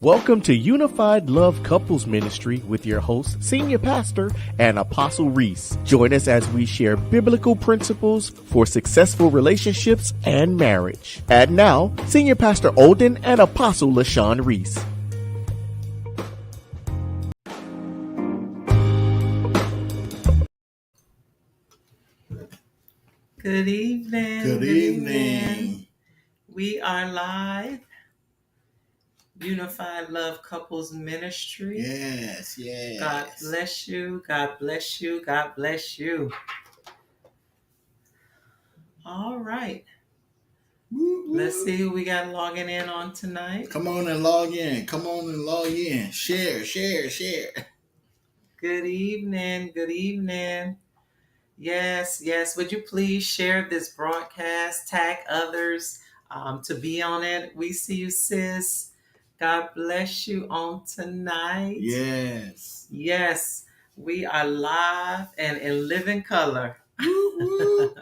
Welcome to Unified Love Couples Ministry with your host, Senior Pastor and Apostle Reese. Join us as we share biblical principles for successful relationships and marriage. And now, Senior Pastor Olden and Apostle LaShawn Reese. Good evening. Good evening. We are live. Unified Love Couples Ministry. Yes. God bless you. God bless you. God bless you. All right. Woo, woo. Let's see who we got logging in on tonight. Come on and log in. Share. Good evening. Good evening. Yes. Would you please share this broadcast, tag others to be on it? We see you, sis. God bless you on tonight. Yes. We are live and in living color. Woo, woo.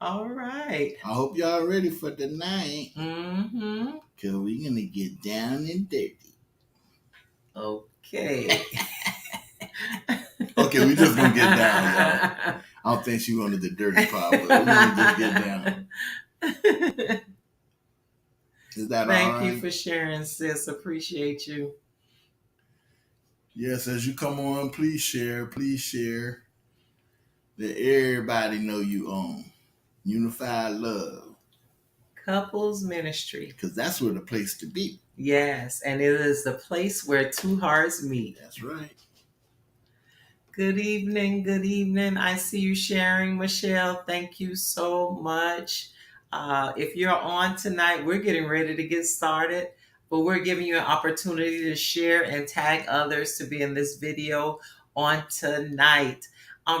All right. I hope y'all ready for tonight. Mm-hmm. Because we're going to get down and dirty. Okay. Okay, we just going to get down, y'all. I don't think she wanted the dirty part, but we're going to just get down. Is that all right? Thank you for sharing, sis. Appreciate you. Yes, as you come on, please share. Let everybody know you own Unified Love Couples Ministry. Because that's where the place to be. Yes, and it is the place where two hearts meet. That's right. Good evening. I see you sharing, Michelle. Thank you so much. If you're on tonight, we're getting ready to get started, but we're giving you an opportunity to share and tag others to be in this video on tonight.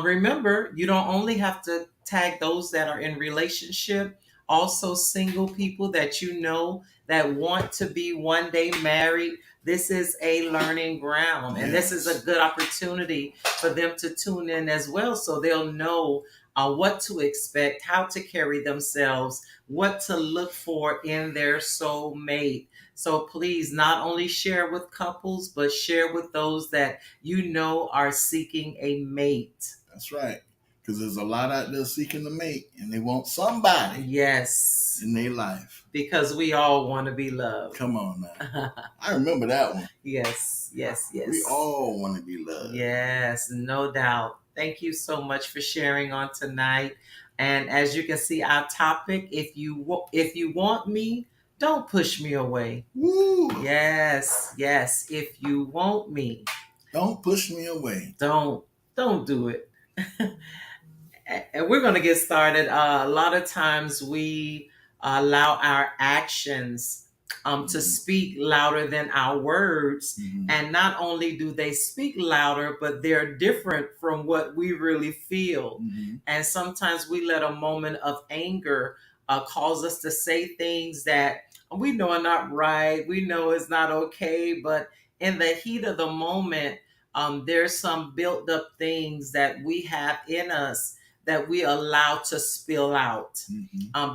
Remember, you don't only have to tag those that are in relationship, also single people that you know that want to be one day married. This is a learning ground, and this is a good opportunity for them to tune in as well, so they'll know what to expect, how to carry themselves, what to look for in their soulmate. So please not only share with couples, but share with those that you know are seeking a mate. That's right. Because there's a lot out there seeking a mate, and they want somebody. Yes. In their life. Because we all want to be loved. Come on now. I remember that one. Yes. We all want to be loved. Yes, no doubt. Thank you so much for sharing on tonight. And as you can see, our topic, if you want me, don't push me away. Woo. Yes. If you want me, don't push me away. Don't do it. And we're going to get started. A lot of times we allow our actions to speak louder than our words. Mm-hmm. And not only do they speak louder, but they're different from what we really feel. Mm-hmm. And sometimes we let a moment of anger cause us to say things that we know are not right. We know it's not okay. But in the heat of the moment, there's some built up things that we have in us that we allow to spill out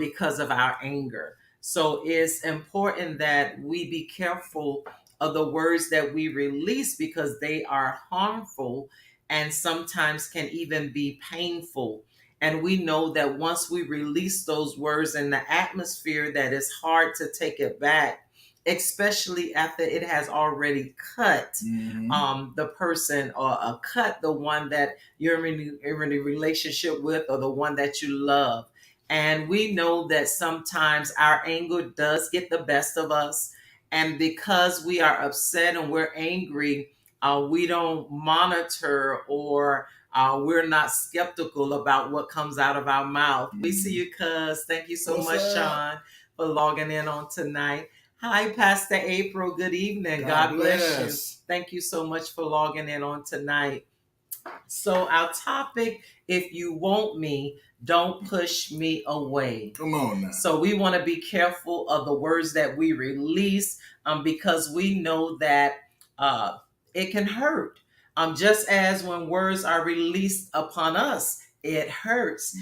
because of our anger. So it's important that we be careful of the words that we release because they are harmful and sometimes can even be painful. And we know that once we release those words in the atmosphere, that it's hard to take it back, especially after it has already cut the person or cut the one that you're in a relationship with or the one that you love. And we know that sometimes our anger does get the best of us. And because we are upset and we're angry, we don't monitor or we're not skeptical about what comes out of our mouth. We see you, cuz. Thank you so much, Sean, for logging in on tonight. Hi, Pastor April. Good evening. God bless you. Thank you so much for logging in on tonight. So our topic, if you want me, don't push me away. Come on now. So we want to be careful of the words that we release because we know that it can hurt. Just as when words are released upon us, it hurts.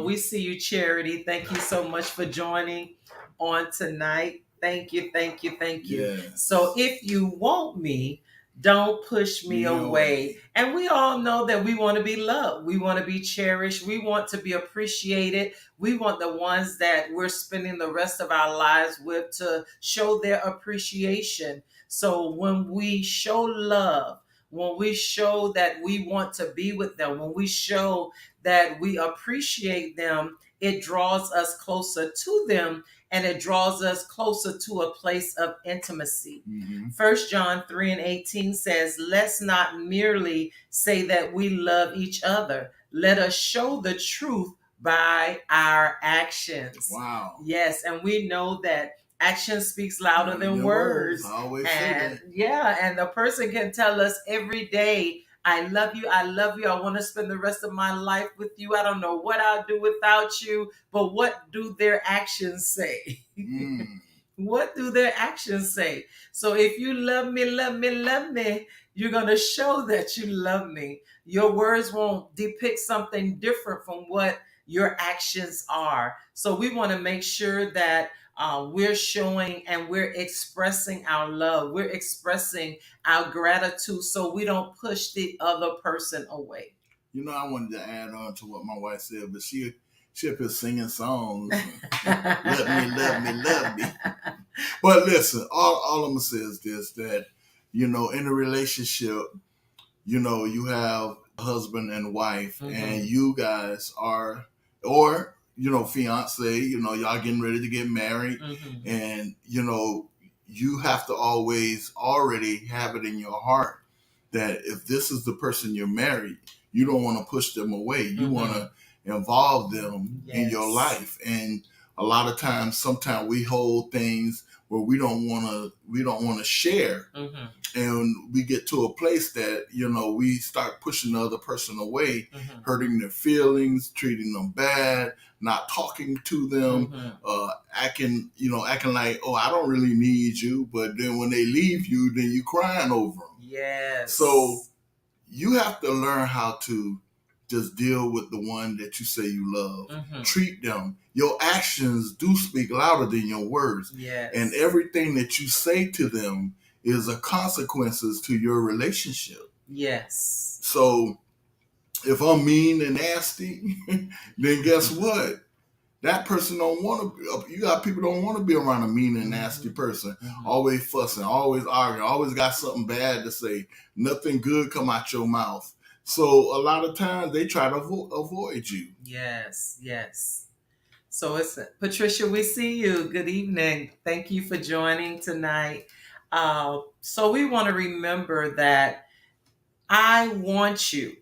We see you, Charity. Thank you so much for joining on tonight. Thank you, thank you, thank you. Yes. So if you want me, don't push me away. And we all know that we want to be loved. We want to be cherished. We want to be appreciated. We want the ones that we're spending the rest of our lives with to show their appreciation. So when we show love, when we show that we want to be with them, when we show that we appreciate them, it draws us closer to them, and it draws us closer to a place of intimacy. Mm-hmm. 1 John 3:18 says, let's not merely say that we love each other. Let us show the truth by our actions. Wow. Yes, and we know that action speaks louder than words. I always say And that. yeah, and the person can tell us every day, I love you. I love you. I want to spend the rest of my life with you. I don't know what I'll do without you. But what do their actions say? What do their actions say? So if you love me, love me, love me, you're going to show that you love me. Your words won't depict something different from what your actions are. So we want to make sure that we're showing and we're expressing our love. We're expressing our gratitude so we don't push the other person away. You know, I wanted to add on to what my wife said, but she up here singing songs. Love me, love me. But listen, all I'm going to say is this, that, in a relationship, you have a husband and wife, and you guys are, or, fiance, y'all getting ready to get married, and, you have to always already have it in your heart that if this is the person you're married, you don't want to push them away. You want to involve them in your life. And a lot of times, sometimes we hold things where we don't want to share. And we get to a place that, we start pushing the other person away, hurting their feelings, treating them bad, not talking to them, acting like, oh, I don't really need you. But then when they leave you, then you crying over them. Yes. So you have to learn how to just deal with the one that you say you love. Treat them. Your actions do speak louder than your words. Yes. And everything that you say to them is a consequences to your relationship. Yes. So if I'm mean and nasty, then guess what? That person don't want to. You got people don't want to be around a mean and nasty person. Always fussing, always arguing, always got something bad to say. Nothing good come out your mouth. So a lot of times they try to avoid you. Yes, yes. So it's Patricia. We see you. Good evening. Thank you for joining tonight. So we want to remember that I want you.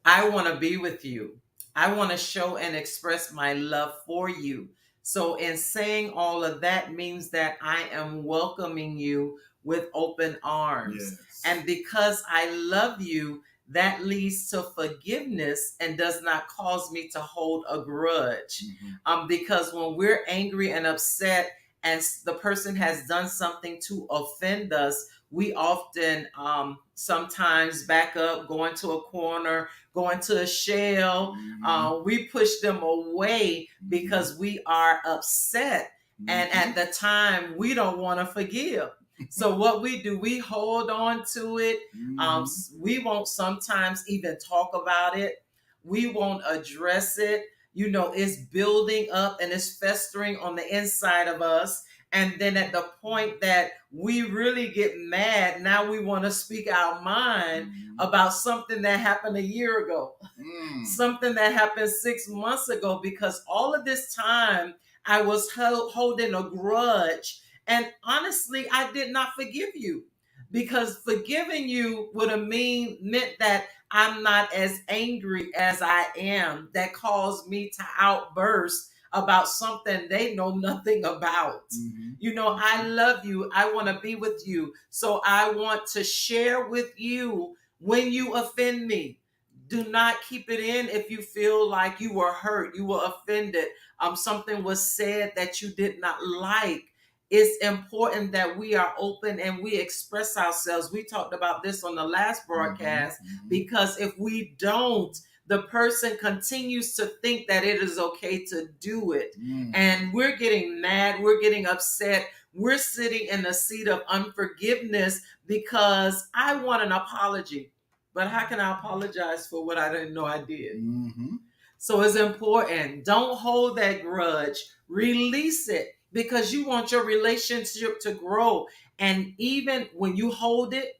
I want to be with you. I want to show and express my love for you. So in saying all of that means that I am welcoming you with open arms. Yes. And because I love you, that leads to forgiveness and does not cause me to hold a grudge. Because when we're angry and upset and the person has done something to offend us, we often sometimes back up, go into a corner, go into a shell. We push them away because we are upset. And at the time, we don't want to forgive. So what we do, we hold on to it. We won't sometimes even talk about it. We won't address it. It's building up and it's festering on the inside of us. And then at the point that we really get mad, now we want to speak our mind about something that happened a year ago, something that happened 6 months ago, because all of this time I was holding a grudge. And honestly, I did not forgive you, because forgiving you would have meant that I'm not as angry as I am, that caused me to outburst about something they know nothing about. I love you. I want to be with you. So I want to share with you when you offend me. Do not keep it in if you feel like you were hurt, you were offended, something was said that you did not like. It's important that we are open and we express ourselves. We talked about this on the last broadcast, because if we don't, the person continues to think that it is okay to do it. And we're getting mad, we're getting upset, We're sitting in a seat of unforgiveness because I want an apology. But how can I apologize for what I didn't know I did? Mm-hmm. So it's important. Don't hold that grudge. Release it because you want your relationship to grow. And even when you hold it,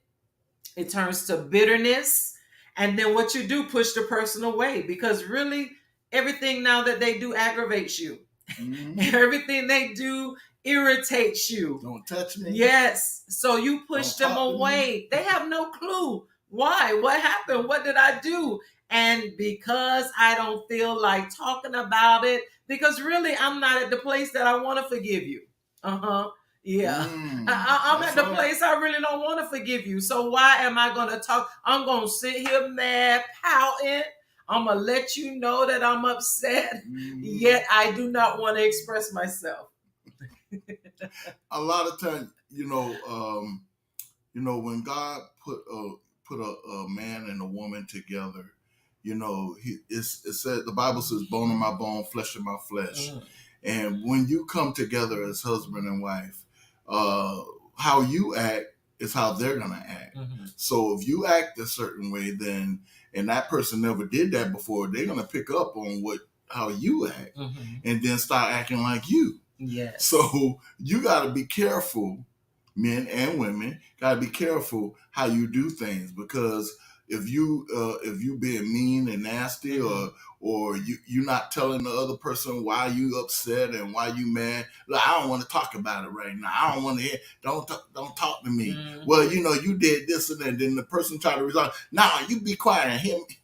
it turns to bitterness. And then what you do, push the person away because really everything now that they do aggravates you. Mm-hmm. Everything they do irritates you. Don't touch me. Yes. So you push them away. They have no clue. Why? What happened? What did I do? And because I don't feel like talking about it, because really I'm not at the place that I want to forgive you. Yeah. I'm at the place I really don't want to forgive you. So why am I going to talk? I'm going to sit here mad, pouting. I'm going to let you know that I'm upset. Yet I do not want to express myself. A lot of times, when God put a man and a woman together, it said, the Bible says, bone of my bone, flesh of my flesh. And when you come together as husband and wife, how you act is how they're going to act. So if you act a certain way, then, and that person never did that before, they're going to pick up on how you act and then start acting like you. Yes. So you got to be careful, men and women, got to be careful how you do things, because if you being mean and nasty, or you not telling the other person why you upset and why you mad. Look, I don't want to talk about it right now. I don't want to hear. Don't talk to me. Well, you did this and then the person tried to resolve. Nah, you be quiet and hear me.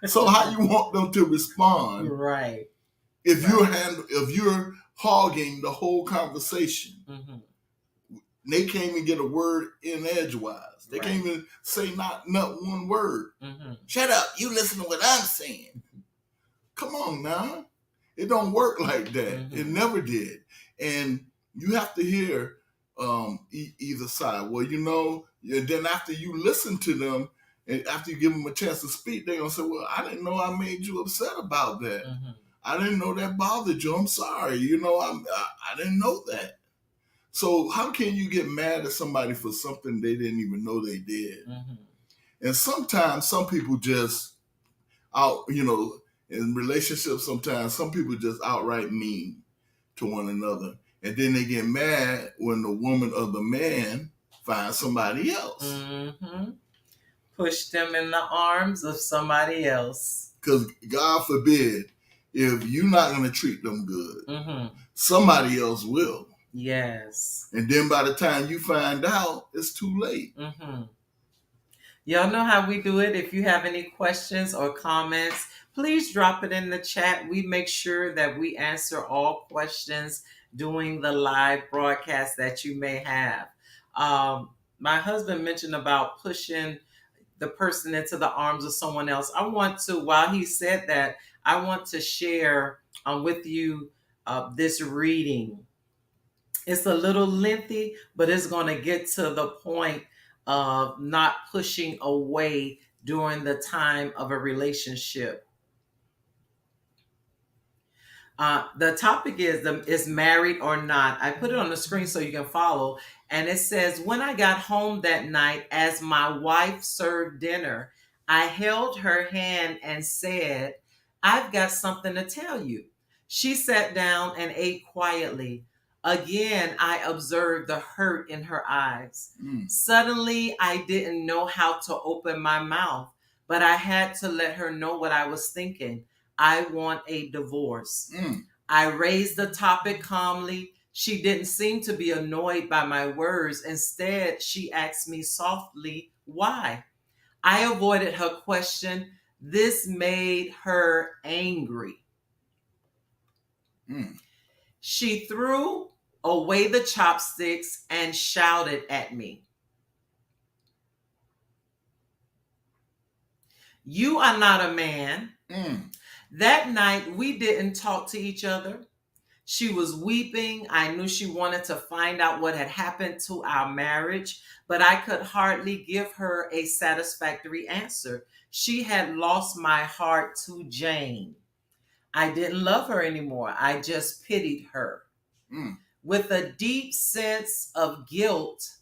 So how you want them to respond? Right. If you're hogging the whole conversation, they can't even get a word in edgewise. They can't even say not one word. Shut up! You listen to what I'm saying. Come on now, it don't work like that. It never did, and you have to hear either side. Well, and then after you listen to them, and after you give them a chance to speak, they're gonna say, "Well, I didn't know I made you upset about that. I didn't know that bothered you. I'm sorry. I didn't know that." So how can you get mad at somebody for something they didn't even know they did? And sometimes some people just in relationships, sometimes some people just outright mean to one another. And then they get mad when the woman or the man finds somebody else. Push them in the arms of somebody else. Because God forbid, if you're not going to treat them good, somebody else will. Yes. And then by the time you find out, it's too late. Y'all know how we do it. If you have any questions or comments, please drop it in the chat. We make sure that we answer all questions during the live broadcast that you may have. My husband mentioned about pushing the person into the arms of someone else. I want to, while he said that, I want to share with you this reading. It's a little lengthy, but it's going to get to the point of not pushing away during the time of a relationship. The topic is married or not. I put it on the screen so you can follow. And it says, when I got home that night, as my wife served dinner, I held her hand and said, I've got something to tell you. She sat down and ate quietly. Again, I observed the hurt in her eyes. Suddenly, I didn't know how to open my mouth, but I had to let her know what I was thinking. I want a divorce. I raised the topic calmly. She didn't seem to be annoyed by my words. Instead, she asked me softly, why? I avoided her question. This made her angry. She threw away the chopsticks and shouted at me. You are not a man. That night, we didn't talk to each other. She was weeping. I knew she wanted to find out what had happened to our marriage, but I could hardly give her a satisfactory answer. She had lost my heart to Jane. I didn't love her anymore. I just pitied her. With a deep sense of guilt,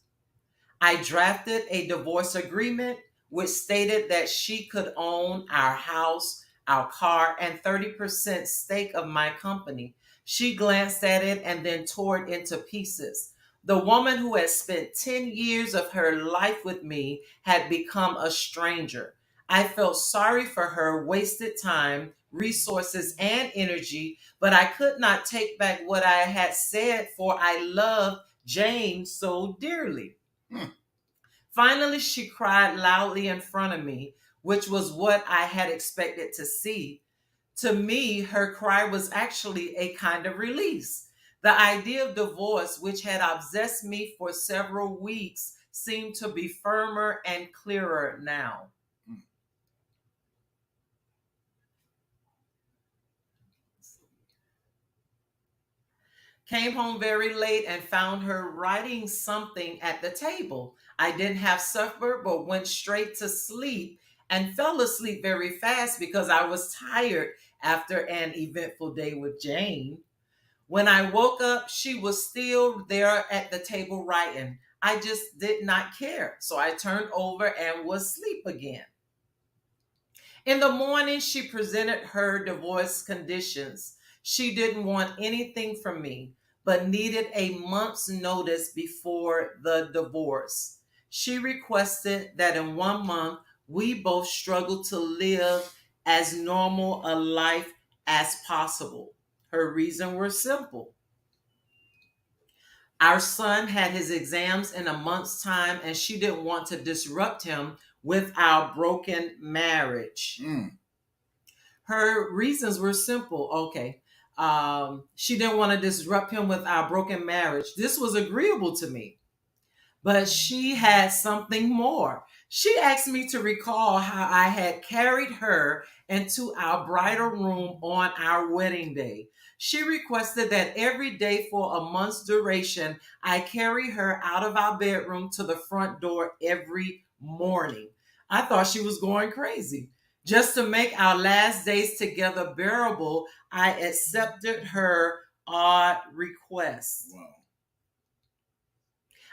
I drafted a divorce agreement which stated that she could own our house, our car, and 30% stake of my company. She glanced at it and then tore it into pieces. The woman who had spent 10 years of her life with me had become a stranger. I felt sorry for her wasted time, resources, and energy, but I could not take back what I had said, for I loved Jane so dearly. Hmm. Finally, she cried loudly in front of me, which was what I had expected to see. To me, her cry was actually a kind of release. The idea of divorce, which had obsessed me for several weeks, seemed to be firmer and clearer now. Hmm. Came home very late and found her writing something at the table. I didn't have supper, but went straight to sleep and fell asleep very fast because I was tired after an eventful day with Jane. When I woke up, she was still there at the table writing. I just did not care. So I turned over and was asleep again. In the morning, she presented her divorce conditions. She didn't want anything from me, but needed a month's notice before the divorce. She requested that in 1 month, we both struggle to live as normal a life as possible. Her reasons were simple. Our son had his exams in a month's time, and she didn't want to disrupt him with our broken marriage. Mm. Her reasons were simple. Okay. She didn't want to disrupt him with our broken marriage. This was agreeable to me. But she had something more. She asked me to recall how I had carried her into our bridal room on our wedding day. She requested that every day for a month's duration, I carry her out of our bedroom to the front door every morning. I thought she was going crazy. Just to make our last days together bearable, I accepted her odd request. Wow.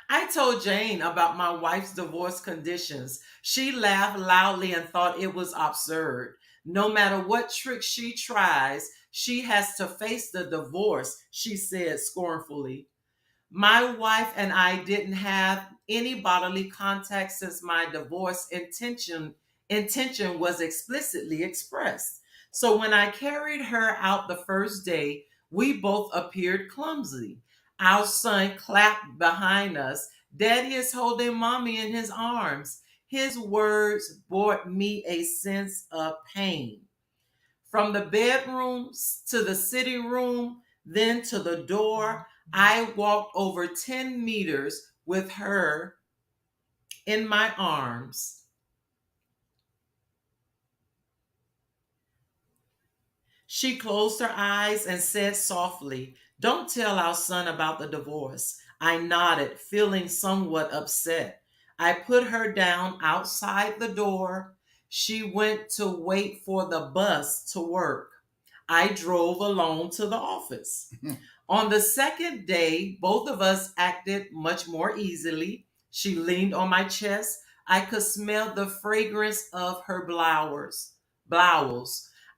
I told Jane about my wife's divorce conditions. She laughed loudly and thought it was absurd. No matter what trick she tries, she has to face the divorce, she said scornfully. My wife and I didn't have any bodily contact since my divorce intention was explicitly expressed. So when I carried her out the first day, we both appeared clumsy. Our son clapped behind us. Daddy is holding mommy in his arms. His words brought me a sense of pain. From the bedrooms to the sitting room, then to the door, I walked over 10 meters with her in my arms. She closed her eyes and said softly, "Don't tell our son about the divorce." I nodded, feeling somewhat upset. I put her down outside the door. She went to wait for the bus to work. I drove alone to the office. On the second day, both of us acted much more easily. She leaned on my chest. I could smell the fragrance of her Blowers.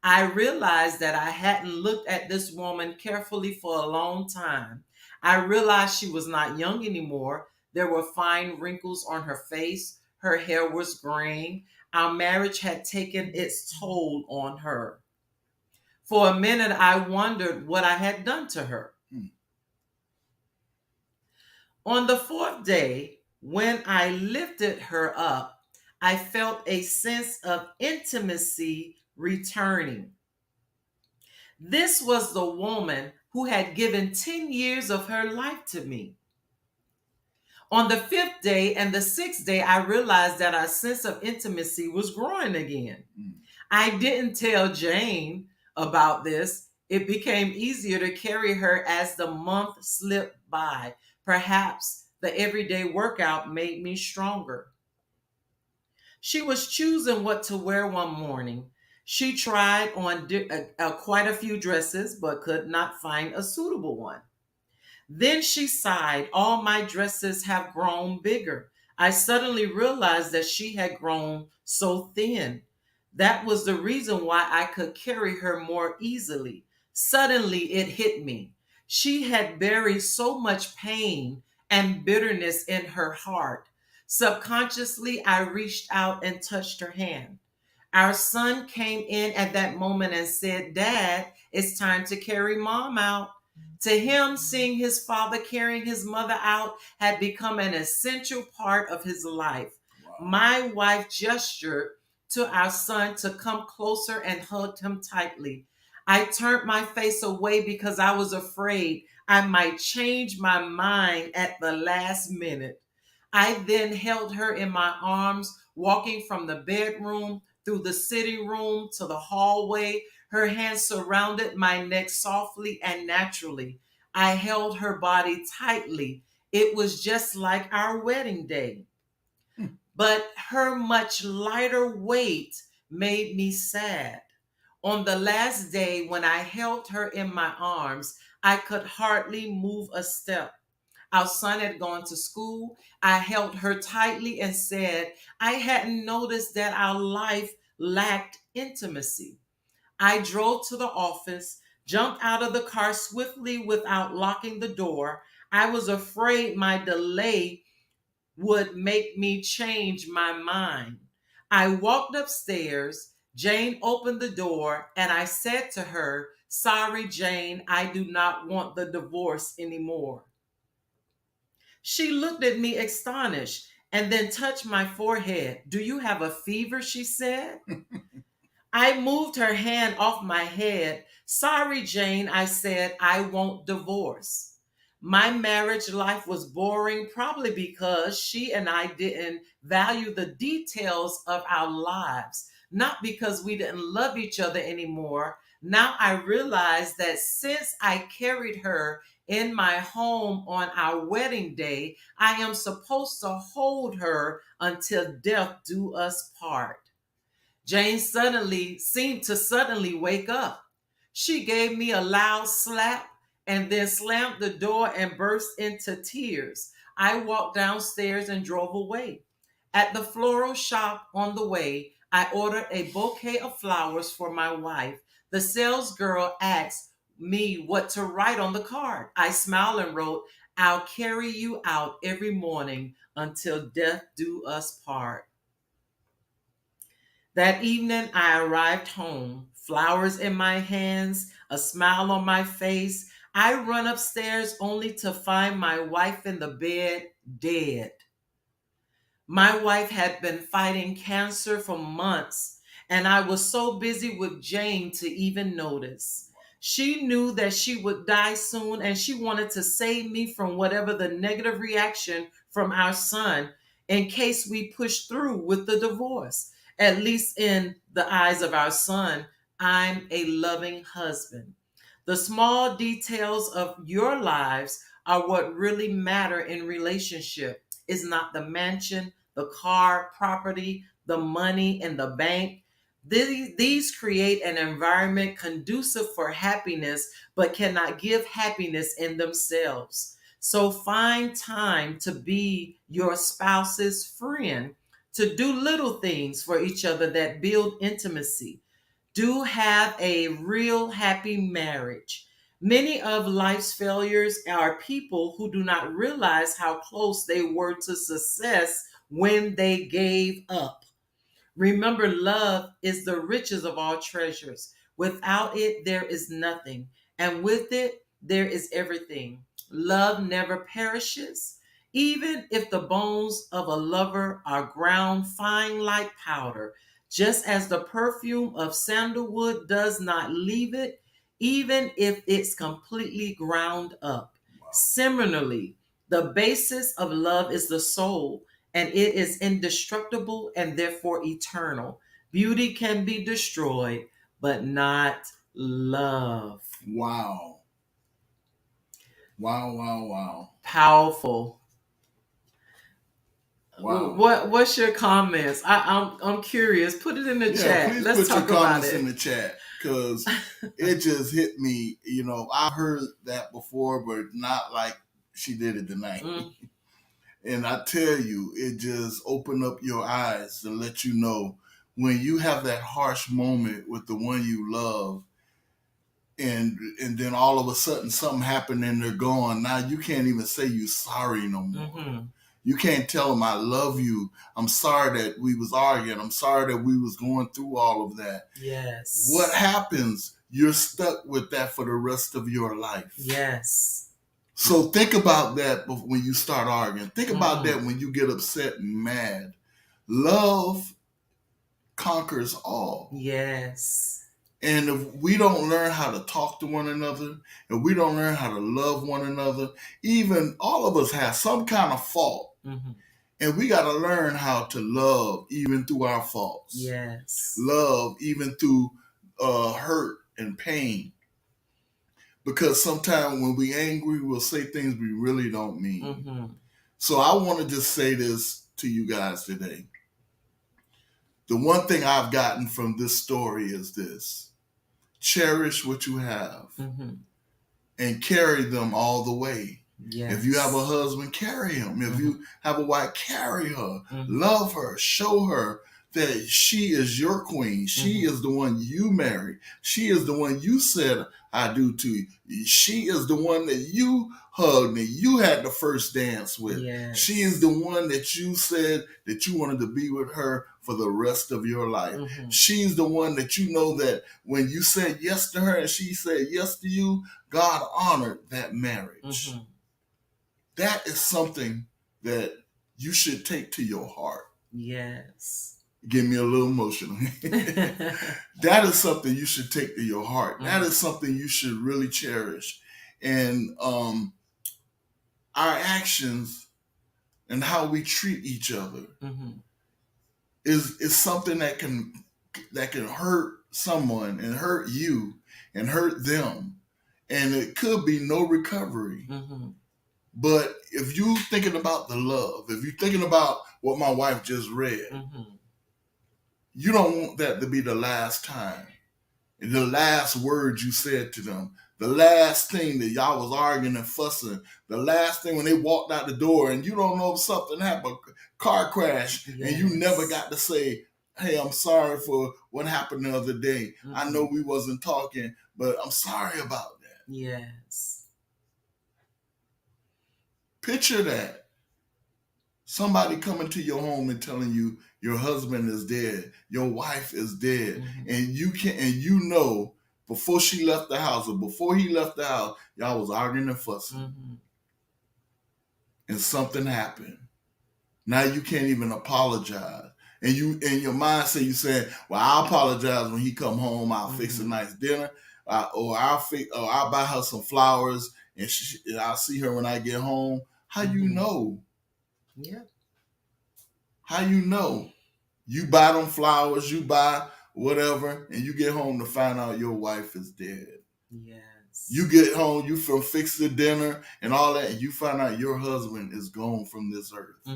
I realized that I hadn't looked at this woman carefully for a long time. I realized she was not young anymore. There were fine wrinkles on her face. Her hair was graying. Our marriage had taken its toll on her. For a minute, I wondered what I had done to her. Mm. On the fourth day, when I lifted her up, I felt a sense of intimacy returning. This was the woman who had given 10 years of her life to me. On the fifth day and the sixth day, I realized that our sense of intimacy was growing again. Mm. I didn't tell Jane about this. It became easier to carry her as the month slipped by. Perhaps the everyday workout made me stronger. She was choosing what to wear one morning. She tried on quite a few dresses, but could not find a suitable one. Then she sighed, all my dresses have grown bigger. I suddenly realized that she had grown so thin. That was the reason why I could carry her more easily. Suddenly it hit me. She had buried so much pain and bitterness in her heart. Subconsciously, I reached out and touched her hand. Our son came in at that moment and said, Dad, it's time to carry mom out. To him, seeing his father carrying his mother out had become an essential part of his life. Wow. My wife gestured to our son to come closer and hugged him tightly. I turned my face away because I was afraid I might change my mind at the last minute. I then held her in my arms, walking from the bedroom through the sitting room to the hallway. Her hands surrounded my neck softly and naturally. I held her body tightly. It was just like our wedding day. But her much lighter weight made me sad. On the last day, when I held her in my arms, I could hardly move a step. Our son had gone to school. I held her tightly and said, I hadn't noticed that our life lacked intimacy. I drove to the office, jumped out of the car swiftly without locking the door. I was afraid my delay would make me change my mind. I walked upstairs. Jane opened the door and I said to her, Sorry, Jane, I do not want the divorce anymore. She looked at me astonished and then touched my forehead. Do you have a fever? She said. I moved her hand off my head. Sorry, Jane, I said, I won't divorce. My marriage life was boring, probably because she and I didn't value the details of our lives, not because we didn't love each other anymore. Now I realize that since I carried her in my home on our wedding day, I am supposed to hold her until death do us part. Jane suddenly seemed to suddenly wake up. She gave me a loud slap and then slammed the door and burst into tears. I walked downstairs and drove away. At the floral shop on the way, I ordered a bouquet of flowers for my wife. The sales girl asked me what to write on the card. I smiled and wrote, I'll carry you out every morning until death do us part. That evening, I arrived home, flowers in my hands, a smile on my face. I run upstairs only to find my wife in the bed, dead. My wife had been fighting cancer for months, and I was so busy with Jane to even notice. She knew that she would die soon, and she wanted to save me from whatever the negative reaction from our son in case we push through with the divorce. At least in the eyes of our son, I'm a loving husband. The small details of your lives are what really matter in relationship. It's not the mansion, the car, property, the money in the bank. These create an environment conducive for happiness, but cannot give happiness in themselves. So find time to be your spouse's friend, to do little things for each other that build intimacy. Do have a real happy marriage. Many of life's failures are people who do not realize how close they were to success when they gave up. Remember, love is the richest of all treasures. Without it, there is nothing. And with it, there is everything. Love never perishes. Even if the bones of a lover are ground fine like powder, just as the perfume of sandalwood does not leave it, even if it's completely ground up. Wow. Similarly, the basis of love is the soul, and it is indestructible and therefore eternal. Beauty can be destroyed, but not love. Wow. Wow, wow, wow. Powerful. Wow. What's your comments? I'm curious. Put it in the Yeah, chat. please Let's put your talk about comments it. in the chat. because it just hit me. You know, I heard that before, but not like she did it tonight. Mm. And I tell you, it just opened up your eyes to let you know when you have that harsh moment with the one you love, and then all of a sudden something happened and they're gone. Now you can't even say you sorry no more. Mm-hmm. You can't tell them I love you. I'm sorry that we was arguing. I'm sorry that we was going through all of that. Yes. What happens? You're stuck with that for the rest of your life. Yes. So think about that when you start arguing. Think about that when you get upset and mad. Love conquers all. Yes. And if we don't learn how to talk to one another, if we don't learn how to love one another, even all of us have some kind of fault. Mm-hmm. And we got to learn how to love even through our faults. Yes. Love even through hurt and pain. Because sometimes when we angry, we'll say things we really don't mean. Mm-hmm. So I want to just say this to you guys today. The one thing I've gotten from this story is this. Cherish what you have and carry them all the way. Yes. If you have a husband, carry him. If you have a wife, carry her. Love her. Show her that she is your queen. She is the one you married. She is the one you said I do to you. She is the one that you hugged and you had the first dance with. Yes. She is the one that you said that you wanted to be with her for the rest of your life. She's the one that you know that when you said yes to her and she said yes to you, God honored that marriage. That is something that you should take to your heart. Yes. Get me a little emotional. That is something you should take to your heart. That is something you should really cherish. And our actions and how we treat each other is something that can hurt someone and hurt you and hurt them. And it could be no recovery. But if you thinking about the love, if you're thinking about what my wife just read, you don't want that to be the last time. And the last words you said to them. The last thing that y'all was arguing and fussing. The last thing when they walked out the door and you don't know if something happened, car crash, and you never got to say, hey, I'm sorry for what happened the other day. I know we wasn't talking, but I'm sorry about that. Yes. Picture that. Somebody coming to your home and telling you your husband is dead, your wife is dead, and you know before she left the house or before he left the house, y'all was arguing and fussing, and something happened. Now you can't even apologize, and you in your mindset you saying, "Well, I'll apologize when he come home. I'll fix a nice dinner, or I'll buy her some flowers, and I'll see her when I get home." How you know? Yeah. How you know? You buy them flowers, you buy whatever, and you get home to find out your wife is dead. Yes. You get home, you from fix the dinner and all that, and you find out your husband is gone from this earth.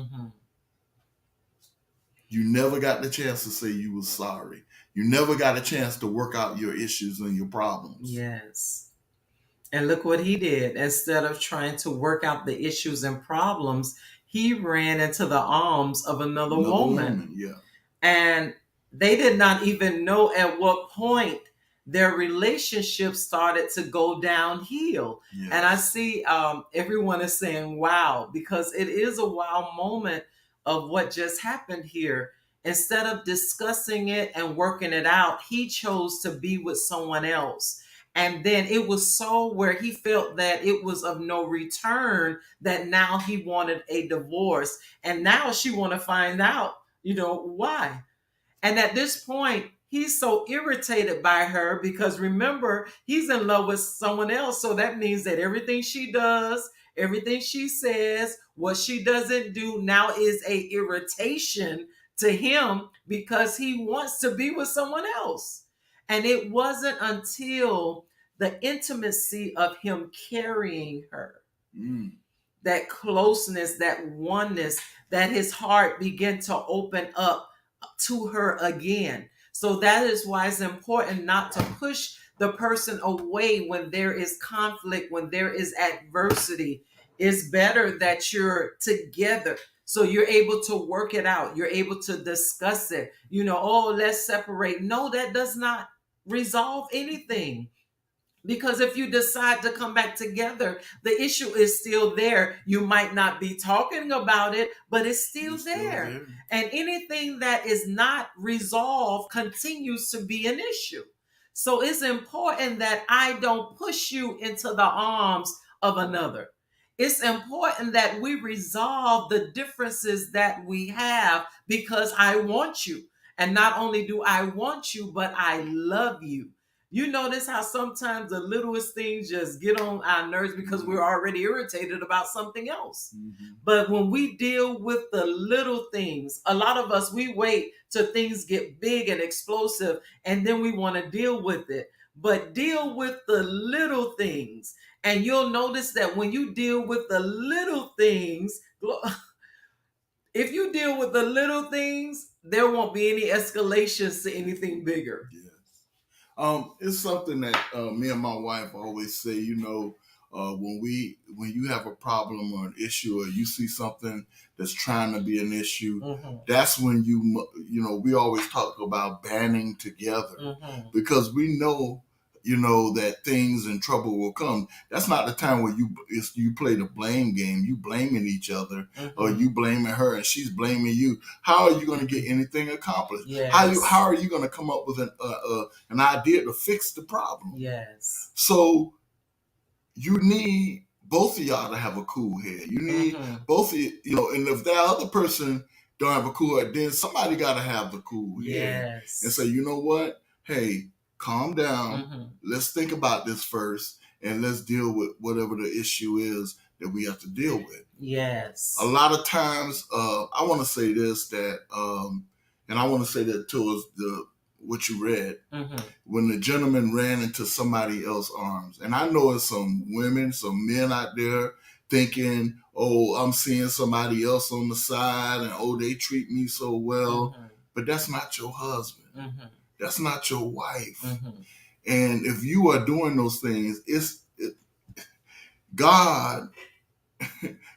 You never got the chance to say you were sorry. You never got a chance to work out your issues and your problems. Yes. And look what he did. Instead of trying to work out the issues and problems, he ran into the arms of another woman. Yeah. And they did not even know at what point their relationship started to go downhill. Yes. And I see everyone is saying, wow, because it is a wow moment of what just happened here. Instead of discussing it and working it out, he chose to be with someone else. And then it was so where he felt that it was of no return that now he wanted a divorce. And now she want to find out, why. And at this point, he's so irritated by her because remember, he's in love with someone else. So that means that everything she does, everything she says, what she doesn't do now is a irritation to him because he wants to be with someone else. And it wasn't until the intimacy of him carrying her, that closeness, that oneness, that his heart began to open up to her again. So that is why it's important not to push the person away when there is conflict, when there is adversity. It's better that you're together. So you're able to work it out. You're able to discuss it. Oh, let's separate. No, that does not resolve anything. Because if you decide to come back together, the issue is still there. You might not be talking about it, but it's still there. And anything that is not resolved continues to be an issue. So it's important that I don't push you into the arms of another. It's important that we resolve the differences that we have, because I want you. And not only do I want you, but I love you. You notice how sometimes the littlest things just get on our nerves because we're already irritated about something else. Mm-hmm. But when we deal with the little things, a lot of us, we wait till things get big and explosive, and then we want to deal with it. But deal with the little things. And you'll notice that when you deal with the little things, if you deal with the little things, there won't be any escalations to anything bigger. Yes. It's something that me and my wife always say, when you have a problem or an issue, or you see something that's trying to be an issue, that's when we always talk about banding together, because we know, that things and trouble will come. That's not the time where you play the blame game. You blaming each other, or you blaming her and she's blaming you. How are you going to get anything accomplished? Yes. How are you going to come up with an idea to fix the problem? Yes. So you need both of y'all to have a cool head. You need both of you, and if that other person don't have a cool head, then somebody got to have the cool head. Yes. And say, you know what? Hey, calm down. Let's think about this first, and let's deal with whatever the issue is that we have to deal with. Yes. A lot of times, I want to say this, that, and I want to say that towards what you read, when the gentleman ran into somebody else's arms. And I know it's some women, some men out there thinking, oh, I'm seeing somebody else on the side, and oh, they treat me so well. But that's not your husband. That's not your wife. And if you are doing those things, God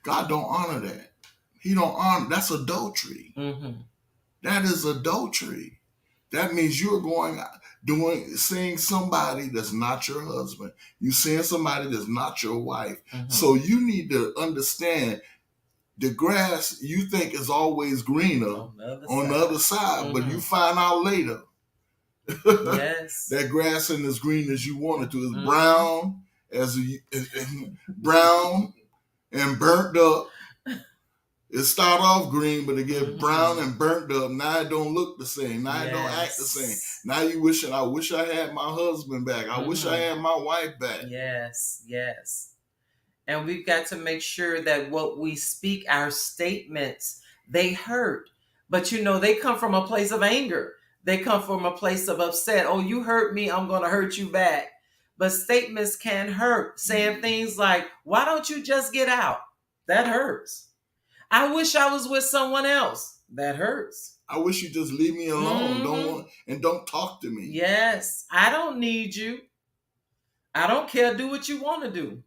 don't honor that. He don't honor. That's adultery. That is adultery. That means you're seeing somebody that's not your husband. You're seeing somebody that's not your wife. So you need to understand, the grass you think is always greener on the other side, but you find out later Yes. that grass isn't as green as you want it to. It's brown, brown and burnt up. It start off green, but it get brown and burnt up. Now it don't look the same. Now it don't act the same. Now you wishing, I wish I had my husband back. I wish I had my wife back. Yes, yes. And we've got to make sure that what we speak, our statements, they hurt. But they come from a place of anger. They come from a place of upset. Oh, you hurt me, I'm going to hurt you back. But statements can hurt. Saying things like, why don't you just get out? That hurts. I wish I was with someone else. That hurts. I wish you just leave me alone. Don't talk to me. Yes. I don't need you. I don't care. Do what you want to do.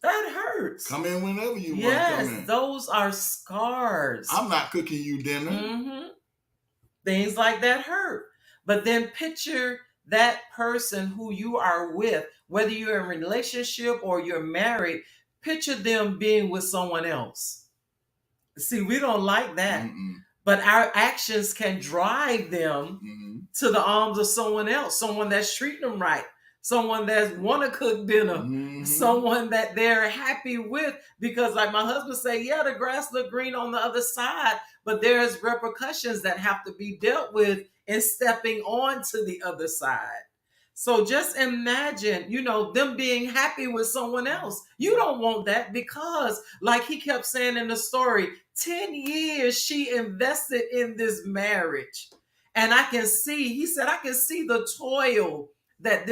That hurts. Come in whenever you want to come in. Yes, those are scars. I'm not cooking you dinner. Things like that hurt. But then picture that person who you are with, whether you're in a relationship or you're married, picture them being with someone else. See, we don't like that. But our actions can drive them to the arms of someone else, someone that's treating them right, someone that want to cook dinner, someone that they're happy with. Because like my husband say, yeah, the grass look green on the other side, but there's repercussions that have to be dealt with in stepping on to the other side. So just imagine, them being happy with someone else. You don't want that, because like he kept saying in the story, 10 years she invested in this marriage. And he said, I can see the toil that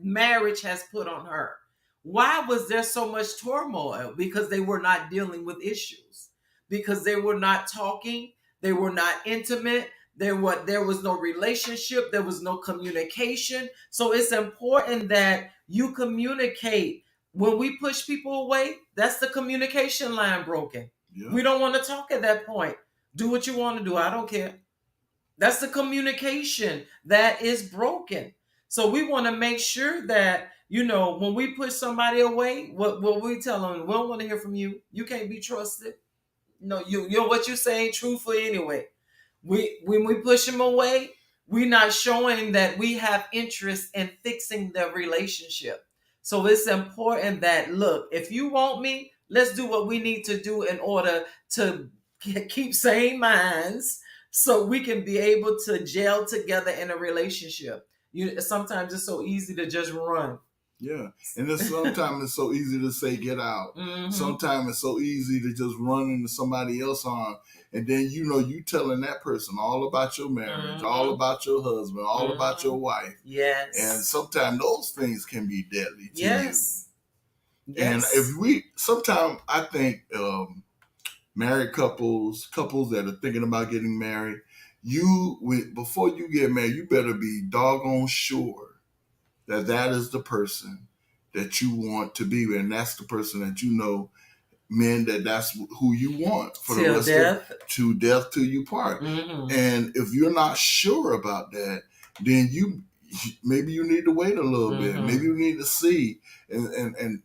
marriage has put on her. Why was there so much turmoil? Because they were not dealing with issues, because they were not talking. They were not intimate. There was no relationship, there was no communication. So it's important that you communicate. When we push people away, that's the communication line broken. Yeah. We don't want to talk at that point. Do what you want to do. I don't care. That's the communication that is broken. So we want to make sure that, when we push somebody away, what we tell them, we don't want to hear from you. You can't be trusted. No, what you're saying truthful anyway. When we push them away, we're not showing that we have interest in fixing the relationship. So it's important that, look, if you want me, let's do what we need to do in order to keep sane minds, so we can be able to gel together in a relationship. Sometimes it's so easy to just run. Yeah, and then sometimes it's so easy to say get out. Mhm. Sometimes it's so easy to just run into somebody else's arm, and then you telling that person all about your marriage, Mhm. all about your husband, all about your wife. Yes. And sometimes those things can be deadly to Yes. you. Yes. And sometimes I think married couples that are thinking about getting married, before you get married, you better be doggone sure that is the person that you want to be with, and that's the person that men, that's who you want for Till the rest death. to death till you part. Mhm. And if you're not sure about that, then maybe you need to wait a little bit. Mhm. Maybe you need to see. And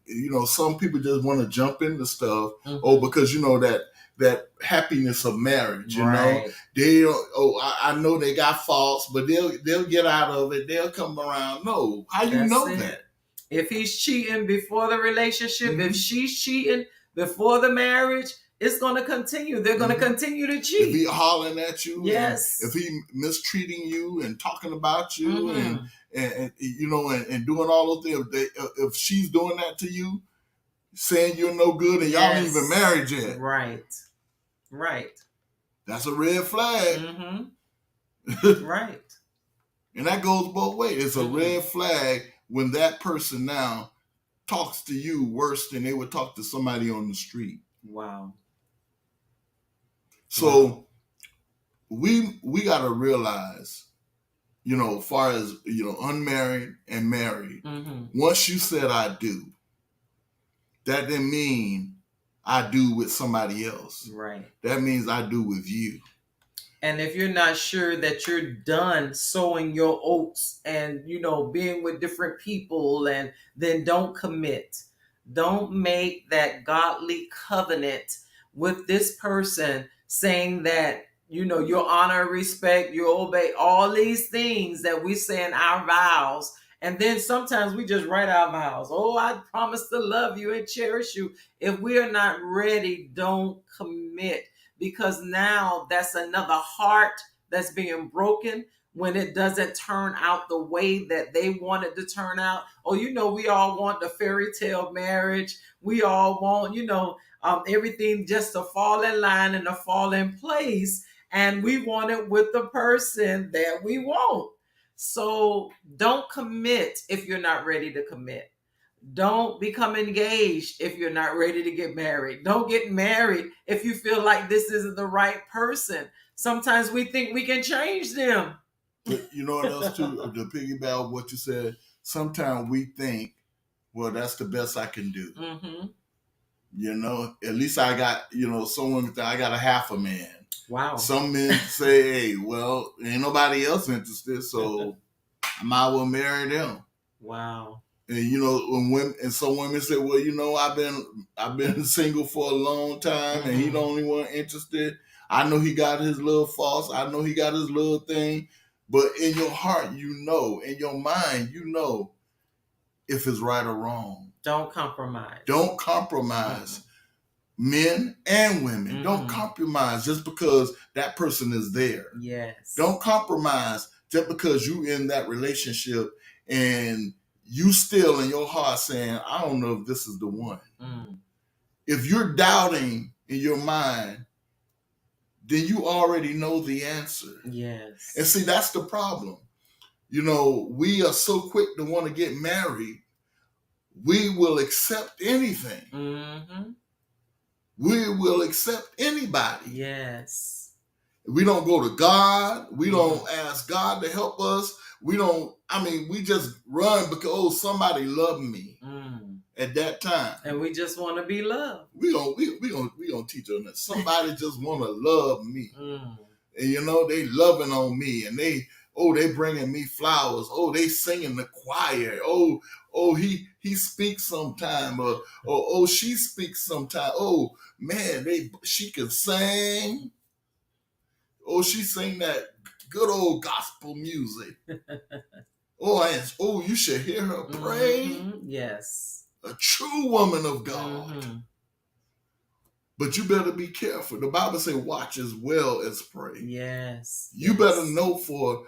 some people just want to jump into stuff. Mhm. Because that happiness of marriage, Right. I know they got faults, but they'll get out of it. They'll come around. No, how you That's know it. that? If he's cheating before the relationship, Mhm. if she's cheating before the marriage, it's going to continue. They're going to continue to cheat. If he hollering at you, Yes. if he mistreating you and talking about you, Mhm. and doing all those things, if she's doing that to you, saying you're no good, and y'all ain't even married yet, Right. that's a red flag. Mhm. Right. And that goes both ways. It's a Mhm. red flag when that person now talks to you worse than they would talk to somebody on the street. Wow. So we got to realize, as far as unmarried and married, Mhm. once you said I do, that didn't mean I do with somebody else. Right. That means I do with you. And if you're not sure that you're done sowing your oats and, being with different people, and then don't commit. Don't make that godly covenant with this person saying that, you honor, respect, you obey, all these things that we say in our vows. And then sometimes we just write our vows. Oh, I promise to love you and cherish you. If we are not ready, don't commit. Because now that's another heart that's being broken when it doesn't turn out the way that they want it to turn out. Oh, we all want the fairy tale marriage. We all want, everything just to fall in line and to fall in place. And we want it with the person that we want. So don't commit if you're not ready to commit. Don't become engaged if you're not ready to get married. Don't get married if you feel like this isn't the right person. Sometimes we think we can change them. But you know what else too? To piggyback on what you said, sometimes we think, well, that's the best I can do. Mm-hmm. At least I got, some women think I got a half a man. Wow. Some men say, hey, well, ain't nobody else interested, so I might as well marry them. Wow. And some women say, well, I've been single for a long time, and he the only one interested. I know he got his little faults. I know he got his little thing, but in your heart, in your mind, if it's right or wrong. Don't compromise. Don't compromise. Men and women, don't compromise just because that person is there. Yes. Don't compromise just because you in that relationship and you still in your heart saying, I don't know if this is the one. If you're doubting in your mind, then you already know the answer. Yes. And see, that's the problem. We are so quick to want to get married, we will accept anything. Mm-hmm. We will accept anybody. Yes. We don't go to God. We don't ask God to help us. We just run because somebody loved me at that time. And we just want to be loved. We gonna teach them that somebody just want to love me. And they loving on me, and they bringing me flowers. Oh, they singing the choir. Oh, he speaks sometime, or she speaks sometime. Oh man, she can sing. Oh, she sing that good old gospel music. You should hear her pray. Yes. A true woman of God. But you better be careful. The Bible says watch as well as pray. Yes. You better know for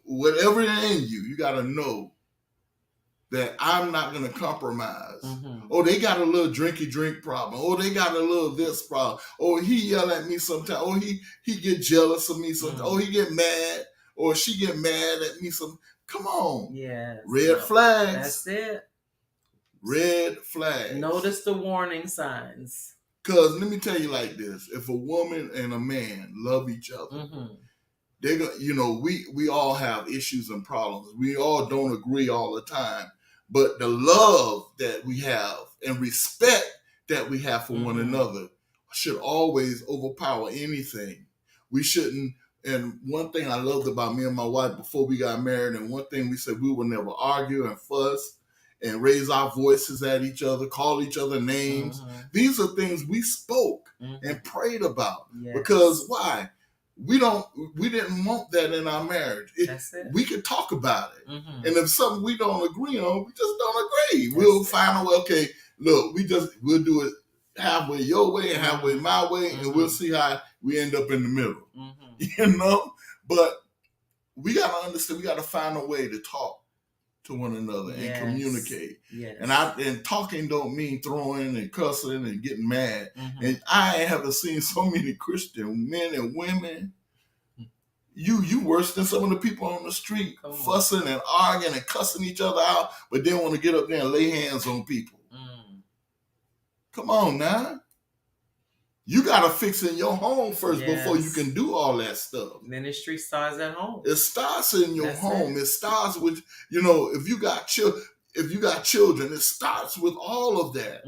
whatever in you, you got to know that I'm not going to compromise. Oh, they got a little drink problem. Oh, they got a little this problem. Oh, he yell at me sometimes. Oh, he get jealous of me sometimes. Oh, he get mad. Or she get mad at me some. Come on. Yes. Red flags. That's it. Red flags. Notice the warning signs. Because let me tell you like this. If a woman and a man love each other, they're gonna, we all have issues and problems. We all don't agree all the time. But the love that we have and respect that we have for one another should always overpower anything. We shouldn't. And one thing I loved about me and my wife before we got married, and one thing we said, we would never argue and fuss and raise our voices at each other, call each other names. These are things we spoke and prayed about. Yes. Because why? We didn't want that in our marriage. That's it. We could talk about it. And if something we don't agree on, we just don't agree. We'll find a way, okay, look, we'll do it halfway your way and halfway my way, and we'll see how we end up in the middle. But we got to understand, we got to find a way to talk to one another and communicate. Yes. And talking don't mean throwing and cussing and getting mad. And I haven't seen so many Christian men and women. You worse than some of the people on the street, fussing and arguing and cussing each other out, but then want to get up there and lay hands on people. Come on now. You got to fix in your home first before you can do all that stuff. Ministry starts at home. It starts in your home. It starts with, if you got children, it starts with all of that.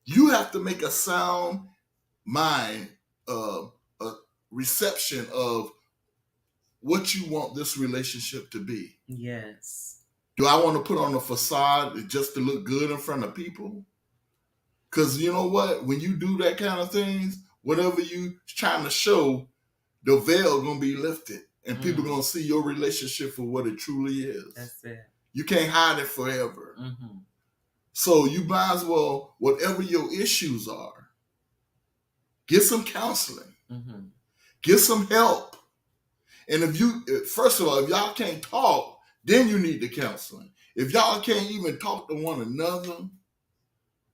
You have to make a sound mind, a reception of what you want this relationship to be. Yes. Do I want to put on a facade just to look good in front of people? Because you know what? When you do that kind of things, whatever you trying to show, the veil going to be lifted. And people going to see your relationship for what it truly is. That's it. You can't hide it forever. So you might as well, whatever your issues are, get some counseling. Get some help. And first of all, if y'all can't talk, then you need the counseling. If y'all can't even talk to one another,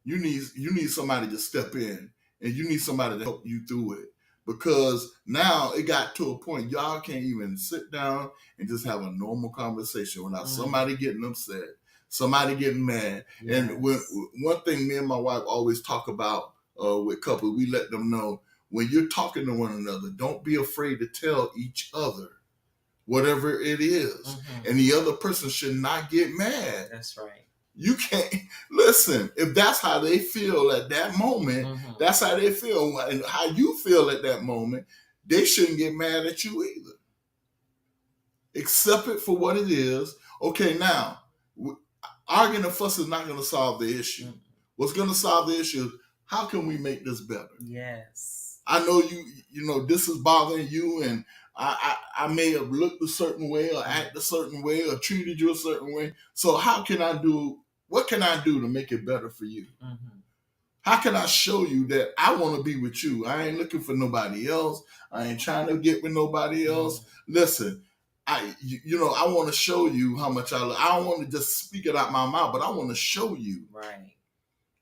you need somebody to step in, and you need somebody to help you through it. Because now it got to a point y'all can't even sit down and just have a normal conversation without somebody getting upset, somebody getting mad. Yes. And one thing me and my wife always talk about with couples, we let them know, when you're talking to one another, don't be afraid to tell each other whatever it is. And the other person should not get mad. That's right. You can't listen. If that's how they feel at that moment, that's how they feel, and how you feel at that moment. They shouldn't get mad at you either. Accept it for what it is. Okay, now arguing and fuss is not going to solve the issue. What's going to solve the issue is, how can we make this better? Yes. I know this is bothering you, and I may have looked a certain way or act a certain way or treated you a certain way. So what can I do to make it better for you? How can I show you that I want to be with you? I ain't looking for nobody else. I ain't trying to get with nobody else. Listen, I want to show you how much I don't want to just speak it out my mouth, but I want to show you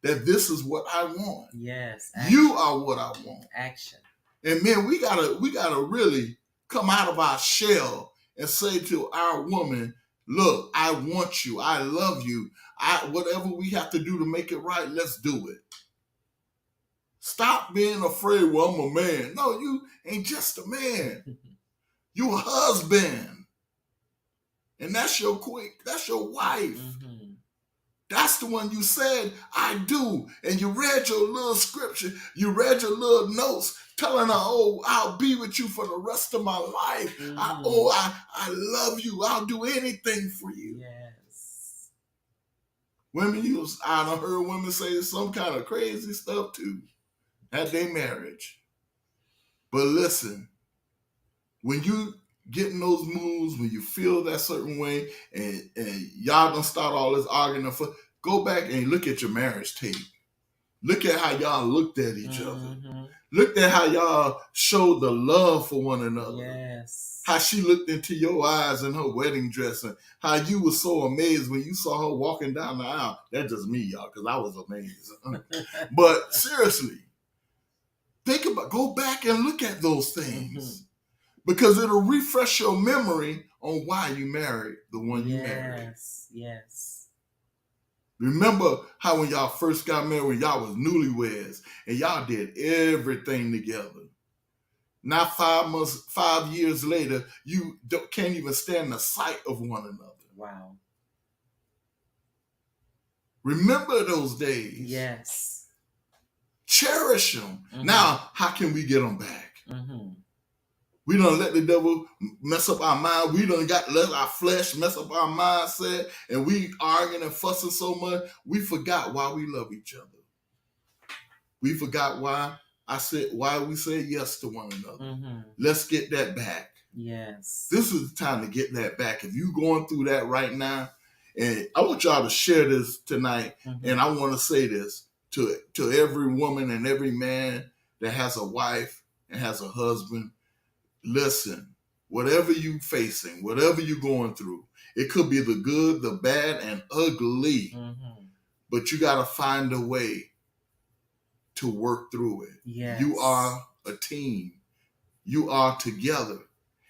that this is what I want. Yes. Action. You are what I want. Action. And man, we gotta really come out of our shell and say to our woman, look, I want you. I love you. Whatever we have to do to make it right, let's do it. Stop being afraid, well, I'm a man. No, you ain't just a man. You a husband. And that's your wife. Mm-hmm. That's the one you said, I do. And you read your little scripture. You read your little notes telling her, oh, I'll be with you for the rest of my life. Mm-hmm. I love you. I'll do anything for you. Yes. Women, I done heard women say some kind of crazy stuff too at their marriage. But listen, when you get in those moods, when you feel that certain way, and y'all gonna start all this arguing, go back and look at your marriage tape. Look at how y'all looked at each other. Look at how y'all showed the love for one another. Yes. How she looked into your eyes in her wedding dress, and how you were so amazed when you saw her walking down the aisle. That's just me, y'all, because I was amazed. But seriously, go back and look at those things. Because it'll refresh your memory on why you married the one you married. Yes. Remember how when y'all first got married, when y'all was newlyweds, and y'all did everything together. Now 5 years later, you can't even stand the sight of one another. Wow. Remember those days. Yes. Cherish them. Now, how can we get them back? We done let the devil mess up our mind. We done let our flesh mess up our mindset, and we arguing and fussing so much, we forgot why we love each other. We forgot why we said yes to one another. Let's get that back. Yes. This is the time to get that back. If you're going through that right now, and I want y'all to share this tonight, and I want to say this to every woman and every man that has a wife and has a husband. Listen, whatever you facing, whatever you're going through, it could be the good, the bad, and ugly, but you got to find a way to work through it. Yes. You are a team. You are together.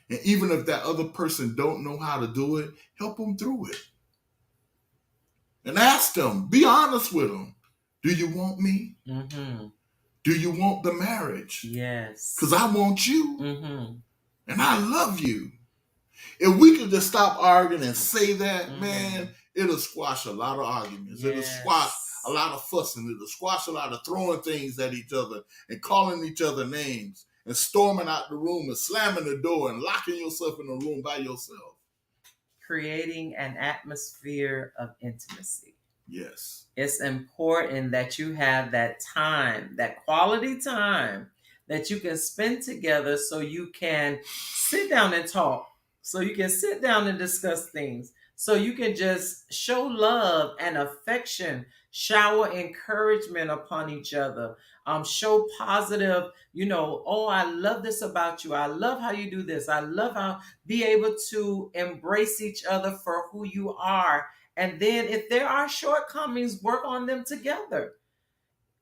And even if that other person don't know how to do it, help them through it. And ask them, be honest with them. Do you want me? Do you want the marriage? Yes. Because I want you. And I love you. If we could just stop arguing and say that, man, it'll squash a lot of arguments. It'll squash a lot of fussing. It'll squash a lot of throwing things at each other and calling each other names and storming out the room and slamming the door and locking yourself in a room by yourself. Creating an atmosphere of intimacy. Yes. It's important that you have that time, that quality time that you can spend together so you can sit down and talk, so you can sit down and discuss things, so you can just show love and affection, shower encouragement upon each other, show positive, oh, I love this about you. I love how you do this. I love how be able to embrace each other for who you are. And then if there are shortcomings, work on them together.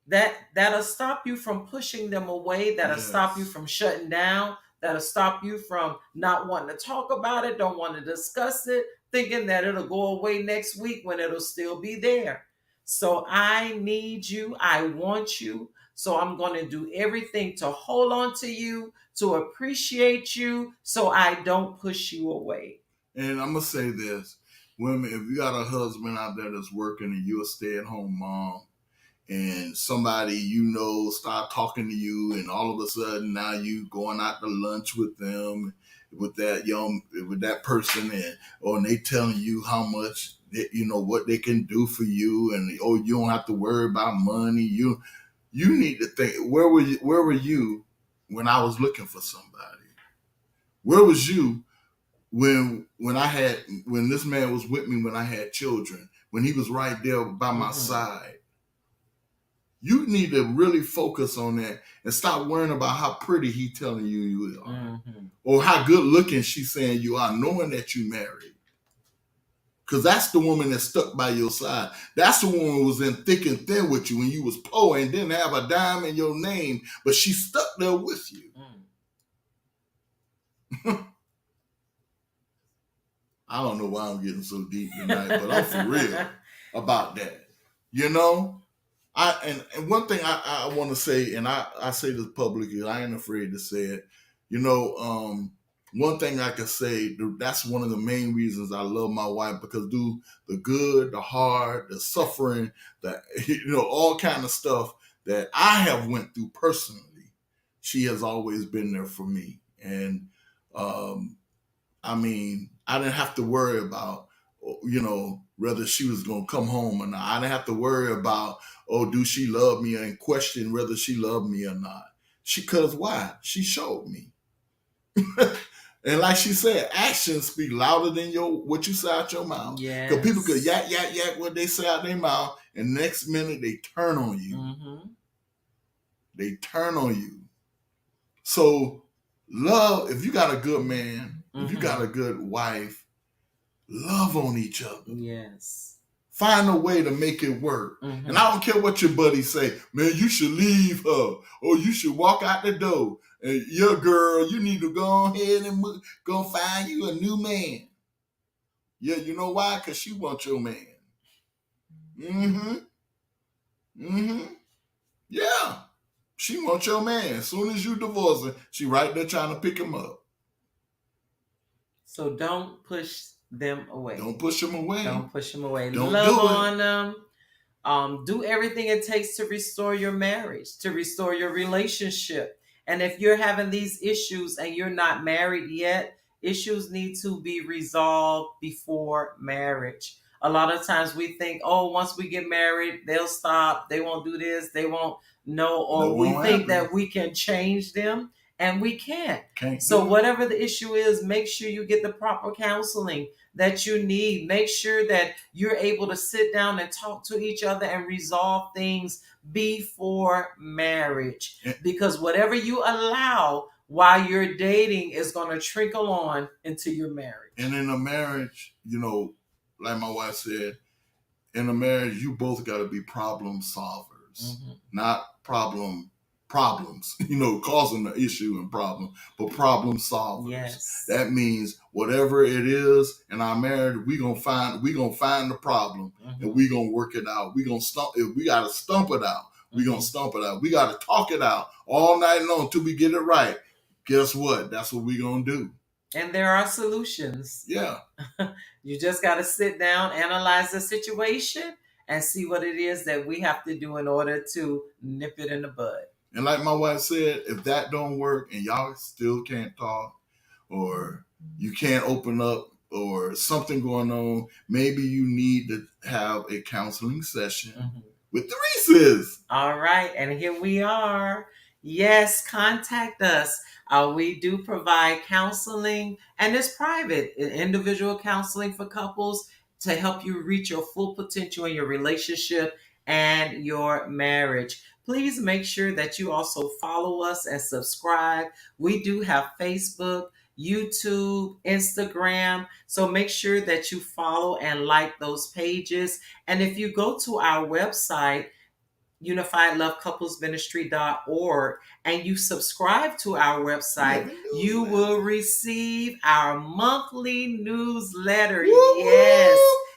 That'll stop you from pushing them away. That'll stop you from shutting down. That'll stop you from not wanting to talk about it, don't want to discuss it, thinking that it'll go away next week when it'll still be there. So I need you. I want you. So I'm going to do everything to hold on to you, to appreciate you, so I don't push you away. And I'm going to say this. Women, if you got a husband out there that's working and you're a stay-at-home mom, and somebody start talking to you, and all of a sudden now you going out to lunch with them, with that person, and they telling you how much what they can do for you, and you don't have to worry about money. You need to think, where were you when I was looking for somebody? Where was you when this man was with me when I had children, when he was right there by my side? You need to really focus on that and stop worrying about how pretty he telling you are, or how good looking she's saying you are, knowing that you married. Because that's the woman that stuck by your side. That's the woman who was in thick and thin with you when you was poor and didn't have a dime in your name, but she stuck there with you. I don't know why I'm getting so deep tonight, but I'm for real about that. And one thing I want to say, and I say this publicly, I ain't afraid to say it. You know, one thing I can say, that's one of the main reasons I love my wife, because do the good, the hard, the suffering, the all kind of stuff that I have went through personally, she has always been there for me. And I mean, I didn't have to worry about, whether she was going to come home or not. I didn't have to worry about, oh, do she love me, and question whether she loved me or not. Because why? She showed me. And like she said, actions speak louder than what you say out your mouth. Yes. Because people could yak, yak, yak what they say out their mouth, and next minute they turn on you. Mm-hmm. They turn on you. So love, if you got a good man, if you got a good wife, love on each other. Yes. Find a way to make it work. And I don't care what your buddies say. Man, you should leave her, or you should walk out the door. And your girl, you need to go ahead and go find you a new man. Yeah, you know why? Because she wants your man. Yeah. She wants your man. As soon as you divorce her, she right there trying to pick him up. So don't push them away. Don't push them away. Don't push them away. Don't love do it. on them. Do everything it takes to restore your marriage, to restore your relationship. And if you're having these issues and you're not married yet, issues need to be resolved before marriage. A lot of times we think, oh, once we get married, they'll stop. They won't do this. They won't know. Or we think that we can change them, and we can't. So whatever the issue is, make sure you get the proper counseling that you need. Make sure that you're able to sit down and talk to each other and resolve things before marriage. Because whatever you allow while you're dating is going to trickle on into your marriage. And in a marriage, like my wife said, in a marriage, you both got to be problem solvers, not problems, causing the issue and problem, but problem solvers. Yes. That means whatever it is in our marriage, we're gonna find the problem, and we're gonna work it out. We're gonna stump if we gotta stump it out. We're gonna stump it out. We gotta talk it out all night long until we get it right. Guess what? That's what we're gonna do. And there are solutions. Yeah. You just got to sit down, analyze the situation, and see what it is that we have to do in order to nip it in the bud. And like my wife said, if that don't work and y'all still can't talk, or you can't open up, or something going on, maybe you need to have a counseling session with the Reeses. All right. And here we are. Yes, contact us. We do provide counseling, and it's private, individual counseling for couples to help you reach your full potential in your relationship and your marriage. Please make sure that you also follow us and subscribe. We do have Facebook, YouTube, Instagram. So make sure that you follow and like those pages. And if you go to our website, unifiedlovecouplesministry.org, and you subscribe to our website, you will receive our monthly newsletter.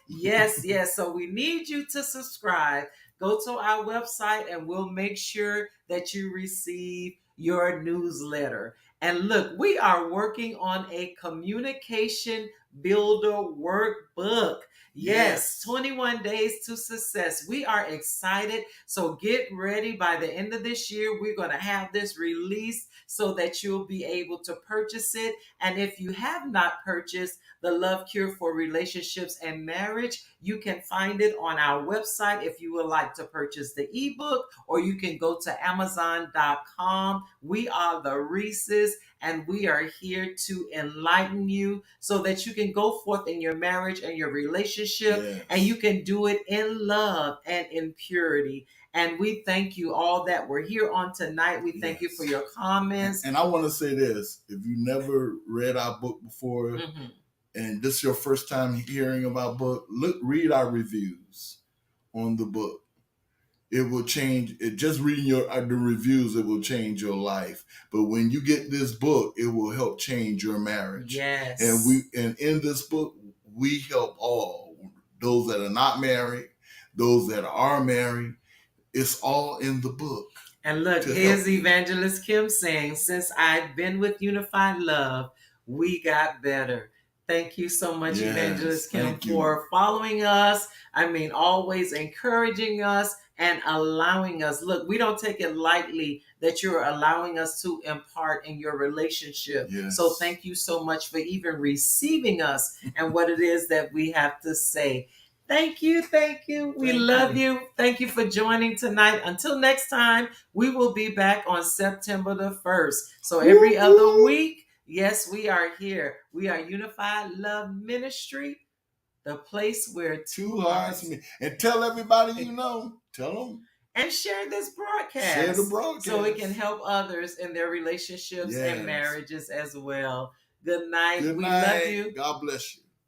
Yes. So we need you to subscribe. Go to our website and we'll make sure that you receive your newsletter. And look, we are working on a communication builder workbook. Yes, 21 days to success. We are excited. So get ready. By the end of this year, we're going to have this released so that you'll be able to purchase it. And if you have not purchased the Love Cure for Relationships and Marriage, you can find it on our website if you would like to purchase the ebook, or you can go to Amazon.com. We are the Reeses, and we are here to enlighten you so that you can go forth in your marriage and your relationship, and you can do it in love and in purity. And we thank you all that were here on tonight. We thank you for your comments. And I want to say this: if you never read our book before, and this is your first time hearing about book, read our reviews on the book. It will change. Just reading the reviews, it will change your life. But when you get this book, it will help change your marriage. Yes. And in this book, we help all those that are not married, those that are married, It's all in the book. And look, here's Evangelist Kim saying, since I've been with Unified Love, we got better. Thank you so much, Yes, Evangelist Kim, thank you. for following us. I mean, always encouraging us and allowing us. Look, we don't take it lightly that you're allowing us to impart in your relationship. Yes. So thank you so much for even receiving us and what it is that we have to say. Thank you. Thank you. We love you. Thank you for joining tonight. Until next time, we will be back on September the 1st. So every other week, yes, we are here. We are Unified Love Ministry, the place where two hearts meet. And tell everybody you know. Tell them. And share this broadcast. Share the broadcast. So it can help others in their relationships and marriages as well. Good night. We love you. God bless you.